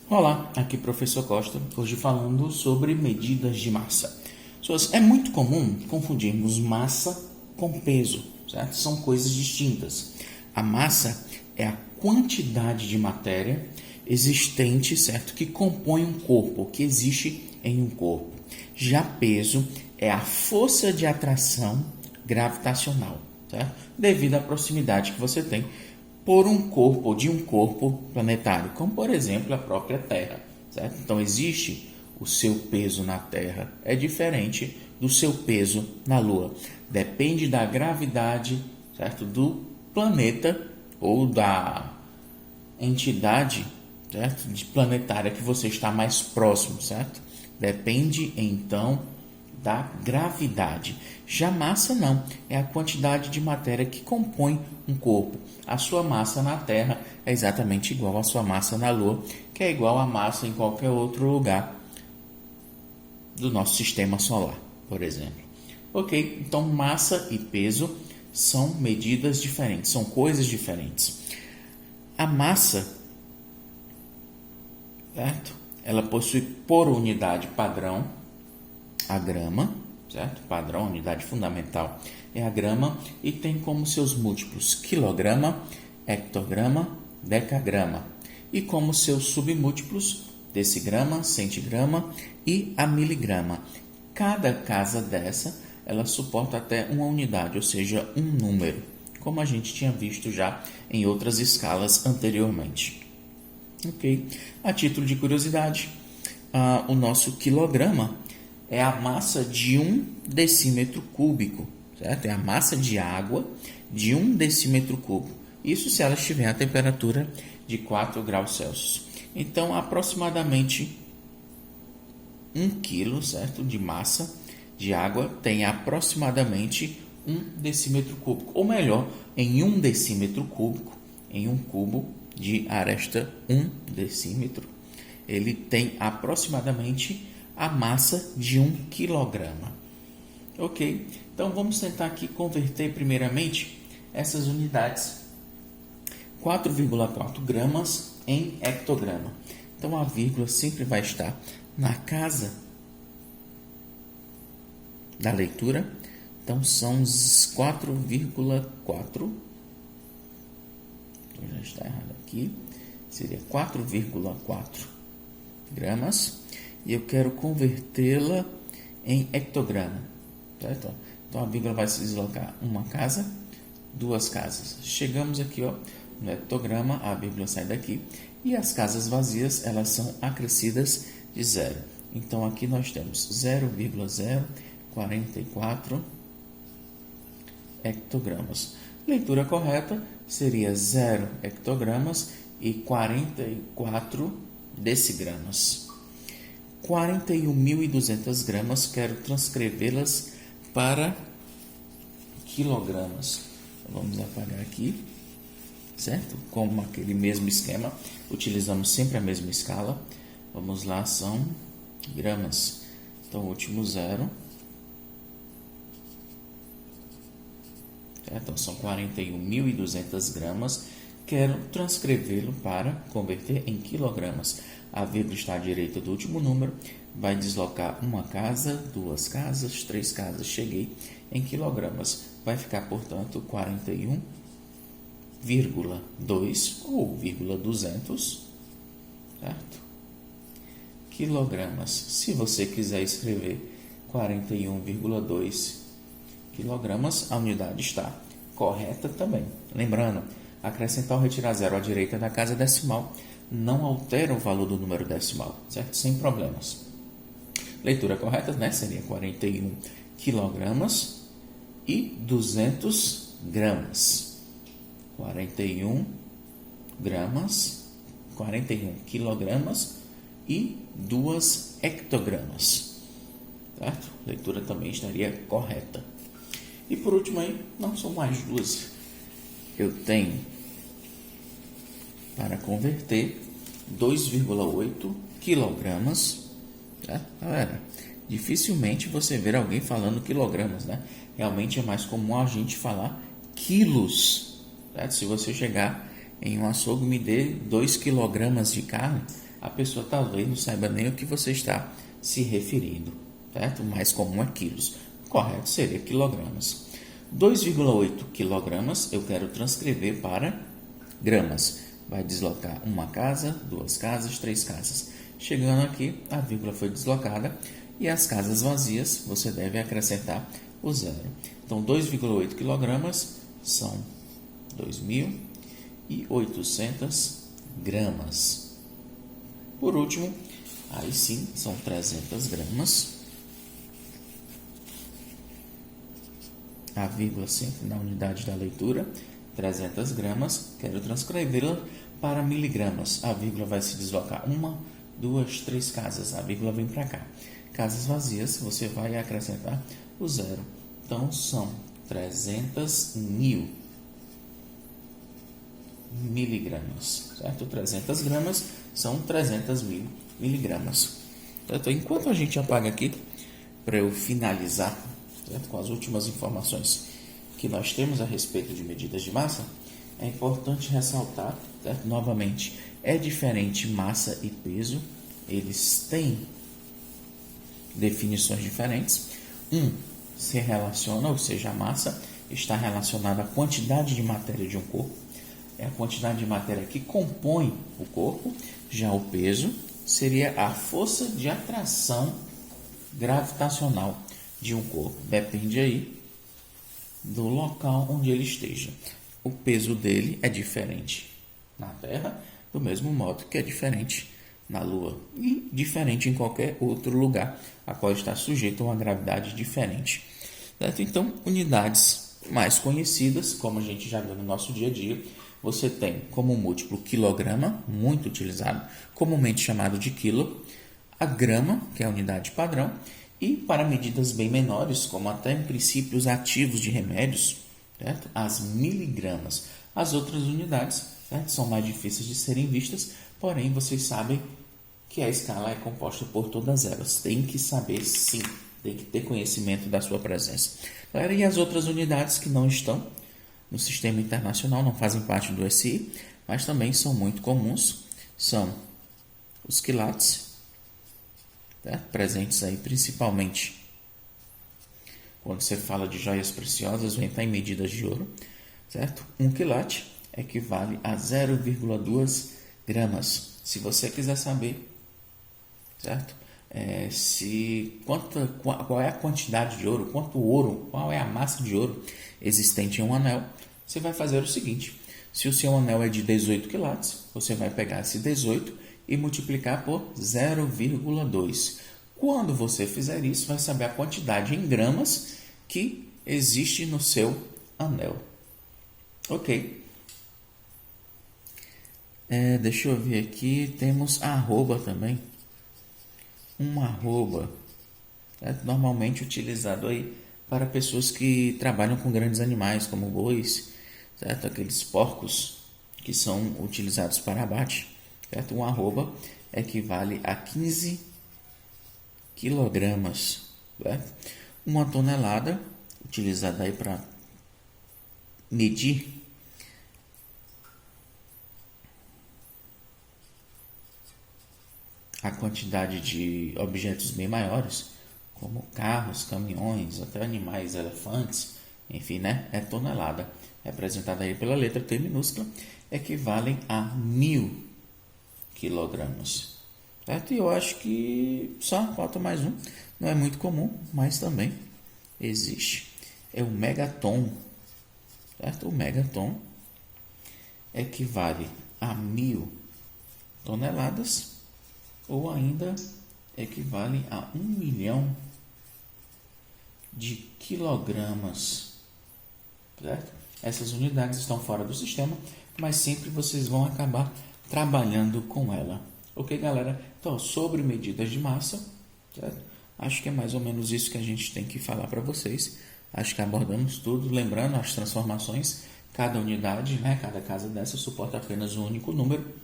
Olá, aqui professor Costa, hoje falando sobre medidas de massa. Pessoas, é muito comum confundirmos massa com peso, certo? São coisas distintas. A massa é a quantidade de matéria existente, certo? Que compõe um corpo, que existe em um corpo. Já peso é a força de atração gravitacional, certo? Devido à proximidade que você tem por um corpo ou de um corpo planetário, como por exemplo a própria Terra, certo? Então existe o seu peso na Terra, é diferente do seu peso na Lua. Depende da gravidade, certo? Do planeta ou da entidade, certo? De planetária que você está mais próximo, certo? Depende então da gravidade. Já massa não, é a quantidade de matéria que compõe um corpo. A sua massa na Terra é exatamente igual à sua massa na Lua, que é igual à massa em qualquer outro lugar do nosso sistema solar, por exemplo. Ok, então massa e peso são medidas diferentes, são coisas diferentes. A massa, certo? Ela possui por unidade padrão a grama, certo? Padrão, unidade fundamental é a grama e tem como seus múltiplos quilograma, hectograma, decagrama e como seus submúltiplos decigrama, centigrama e a miligrama. Cada casa dessa, ela suporta até uma unidade, ou seja, um número, como a gente tinha visto já em outras escalas anteriormente. Ok? A título de curiosidade, o nosso quilograma é a massa de 1 decímetro cúbico, certo? É a massa de água de 1 decímetro cúbico. Isso se ela estiver a temperatura de 4 graus Celsius. Então, aproximadamente 1 quilo, certo? De massa de água tem aproximadamente 1 decímetro cúbico. Ou melhor, em 1 decímetro cúbico, em um cubo de aresta 1 decímetro, ele tem aproximadamente a massa de 1 quilograma. Ok? Então vamos tentar aqui converter primeiramente essas unidades 4,4 gramas em hectograma. Então a vírgula sempre vai estar na casa da leitura. Então são 4,4. Já está errado aqui. Seria 4,4 gramas. E eu quero convertê-la em hectograma, certo? Então a vírgula vai se deslocar uma casa, duas casas. Chegamos aqui, ó, no hectograma, a vírgula sai daqui e as casas vazias, elas são acrescidas de zero. Então aqui nós temos 0,044 hectogramas. Leitura correta seria 0 hectogramas e 44 decigramas. 41.200 gramas, quero transcrevê-las para quilogramas. Vamos apagar aqui, certo? Como aquele mesmo esquema, utilizamos sempre a mesma escala. Vamos lá, são gramas. Então, o último zero. Certo? Então, são 41.200 gramas. Quero transcrevê-lo para converter em quilogramas. A vírgula está à direita do último número, vai deslocar uma casa, duas casas, três casas, cheguei em quilogramas. Vai ficar, portanto, 41,2 ou 200, certo? Quilogramas. Se você quiser escrever 41,2 quilogramas, a unidade está correta também. Lembrando, acrescentar ou retirar zero à direita da casa decimal não altera o valor do número decimal, certo? Sem problemas. Leitura correta, né? Seria 41 quilogramas e 200 gramas. 41 gramas, 41 quilogramas e 2 hectogramas, certo? Leitura também estaria correta. E por último aí, não são mais duas. Eu tenho para converter 2,8 quilogramas, tá? Galera, dificilmente você vê alguém falando quilogramas, né? Realmente é mais comum a gente falar quilos, certo? Se você chegar em um açougue e me dê 2 quilogramas de carne, a pessoa talvez não saiba nem o que você está se referindo, certo? O mais comum é quilos. O correto seria quilogramas. 2,8 quilogramas eu quero transcrever para gramas. Vai deslocar uma casa, duas casas, três casas. Chegando aqui, a vírgula foi deslocada e as casas vazias você deve acrescentar o zero. Então, 2,8 quilogramas são 2.800 gramas. Por último, aí sim, são 300 gramas. A vírgula sempre na unidade da leitura, 300 gramas. Quero transcrevê-la para miligramas. A vírgula vai se deslocar uma, duas, três casas. A vírgula vem para cá. Casas vazias, você vai acrescentar o zero. Então, são 300.000 miligramas, certo? 300 gramas são 300.000 miligramas. Certo? Enquanto a gente apaga aqui, para eu finalizar, certo? Com as últimas informações que nós temos a respeito de medidas de massa, é importante ressaltar, certo? Novamente, é diferente massa e peso, eles têm definições diferentes. Se relaciona, ou seja, a massa está relacionada à quantidade de matéria de um corpo, é a quantidade de matéria que compõe o corpo. Já o peso seria a força de atração gravitacional de um corpo, depende aí do local onde ele esteja. O peso dele é diferente na Terra, do mesmo modo que é diferente na Lua e diferente em qualquer outro lugar a qual está sujeito a uma gravidade diferente. Certo? Então, unidades mais conhecidas, como a gente já viu no nosso dia a dia, você tem como múltiplo quilograma, muito utilizado, comumente chamado de quilo, a grama, que é a unidade padrão, e para medidas bem menores, como até em princípios ativos de remédios, certo? As miligramas. As outras unidades, certo? São mais difíceis de serem vistas, porém vocês sabem que a escala é composta por todas elas. Tem que saber sim, tem que ter conhecimento da sua presença. Galera, e as outras unidades que não estão no sistema internacional, não fazem parte do SI, mas também são muito comuns, são os quilates, certo? Presentes aí principalmente quando você fala de joias preciosas, vem estar em medidas de ouro, certo? 1 quilate equivale a 0,2 gramas. Se você quiser saber, certo? Qual é a quantidade de ouro, qual é a massa de ouro existente em um anel, você vai fazer o seguinte: se o seu anel é de 18 quilates, você vai pegar esse 18 e multiplicar por 0,2. Quando você fizer isso, vai saber a quantidade em gramas que existe no seu anel. Ok. Deixa eu ver aqui, temos arroba também. Um arroba é normalmente utilizado aí para pessoas que trabalham com grandes animais, como bois, certo? Aqueles porcos que são utilizados para abate, certo? Um arroba equivale a 15 quilogramas, certo? Uma tonelada, utilizada aí para medir a quantidade de objetos bem maiores, como carros, caminhões, até animais, elefantes, enfim, né? É tonelada, representada aí pela letra T minúscula, equivalem a 1.000 quilogramas, certo? E eu acho que só falta mais um, não é muito comum, mas também existe. É o megaton, certo? O megaton equivale a 1.000 toneladas, ou ainda equivale a 1 milhão de quilogramas, certo? Essas unidades estão fora do sistema, mas sempre vocês vão acabar trabalhando com ela. Ok, galera? Então, sobre medidas de massa, certo? Acho que é mais ou menos isso que a gente tem que falar para vocês. Acho que abordamos tudo. Lembrando, as transformações, cada unidade, né, cada casa dessa suporta apenas um único número.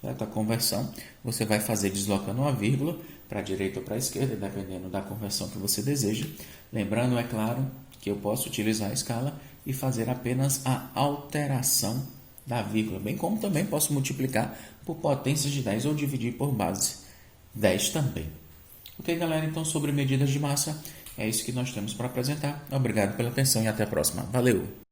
Certo? A conversão você vai fazer deslocando uma vírgula para a direita ou para a esquerda, dependendo da conversão que você deseja. Lembrando, é claro, que eu posso utilizar a escala e fazer apenas a alteração da vírgula, bem como também posso multiplicar por potência de 10 ou dividir por base 10 também. Ok, galera? Então, sobre medidas de massa, é isso que nós temos para apresentar. Obrigado pela atenção e até a próxima. Valeu!